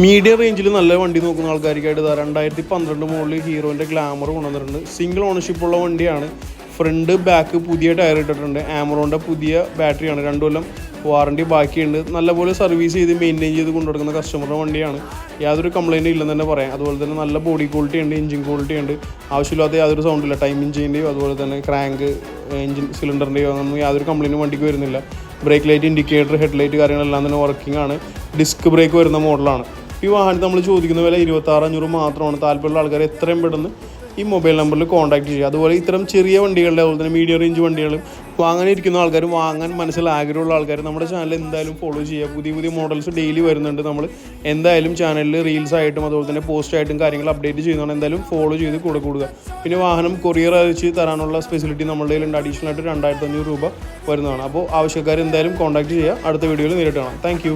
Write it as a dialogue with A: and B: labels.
A: Medium റേഞ്ചിൽ നല്ല വണ്ടി നോക്കുന്ന ആൾക്കാർക്കായിട്ട് 2012 മോഡൽ ഹീറോൻ്റെ ഗ്ലാമർ കൊണ്ടുവന്നിട്ടുണ്ട്. സിംഗിൾ ഓണർഷിപ്പുള്ള വണ്ടിയാണ്. ഫ്രണ്ട് ബാക്ക് പുതിയ ടയർ ഇട്ടിട്ടുണ്ട്. ആമറോണിൻ്റെ പുതിയ ബാറ്ററിയാണ്. 2 കൊല്ലം വാറണ്ടി ബാക്കിയുണ്ട്. നല്ലപോലെ സർവീസ് ചെയ്ത് മെയിൻറ്റെയിൻ ചെയ്ത് കൊണ്ടുനടക്കുന്ന കസ്റ്റമറുടെ വണ്ടിയാണ്. യാതൊരു കംപ്ലയിൻറ്റും ഇല്ലെന്ന് തന്നെ പറയാം. അതുപോലെ തന്നെ നല്ല ബോഡി ക്വാളിറ്റി ഉണ്ട്, എഞ്ചിൻ ക്വാളിറ്റി ഉണ്ട്. ആവശ്യമില്ലാത്ത യാതൊരു സൗണ്ടില്ല. ടൈമിംഗ് ചെയിൻ്റെയോ അതുപോലെ തന്നെ ക്രാങ്ക് എഞ്ചിൻ സിലിണ്ടറിൻ്റെയോ അങ്ങനൊന്നും യാതൊരു കംപ്ലയിൻറ്റും വണ്ടിക്ക് വരുന്നില്ല. Brake light, indicator, head light കാര്യങ്ങളെല്ലാം തന്നെ വർക്കിംഗ് ആണ്. ഡിസ്ക് ബ്രേക്ക് വരുന്ന മോഡലാണ്. ഈ വാഹനത്തിൽ നമ്മൾ ചോദിക്കുന്ന വില 26,500 മാത്രമാണ്. താല്പര്യമുള്ള ആൾക്കാർ എത്രയും പെട്ടെന്ന് ഈ മൊബൈൽ നമ്പറിൽ കോൺടാക്ട് ചെയ്യുക. അതുപോലെ ഇത്തരം ചെറിയ വണ്ടികളുടെ അതുപോലെ തന്നെ മീഡിയം റേഞ്ച് വണ്ടികളും വാങ്ങാനിരിക്കുന്ന ആൾക്കാരും വാങ്ങാൻ മനസ്സിൽ ആഗ്രഹമുള്ള ആൾക്കാർ നമ്മുടെ ചാനൽ എന്തായാലും ഫോളോ ചെയ്യുക. പുതിയ പുതിയ മോഡൽസ് ഡെയിലി വരുന്നുണ്ട്. നമ്മൾ എന്തായാലും ചാനലിൽ റീൽസ് ആയിട്ടും അതുപോലെ തന്നെ പോസ്റ്റ് ആയിട്ടും കാര്യങ്ങൾ അപ്ഡേറ്റ് ചെയ്യുന്നതാണ്. എന്തായാലും ഫോളോ ചെയ്ത് കൂടെ കൂടുക. പിന്നെ വാഹനം കൊറിയർ അയച്ച് തരാനുള്ള ഫെസിലിറ്റി നമ്മുടെ കയ്യിലുണ്ട്. അഡീഷണൽ ആയിട്ട് 2,500 രൂപ വരുന്നതാണ്. അപ്പോൾ ആവശ്യക്കാർ എന്തായാലും കോൺടാക്ട് ചെയ്യുക. അടുത്ത വീഡിയോയിൽ നേരിട്ട് കാണാം. താങ്ക്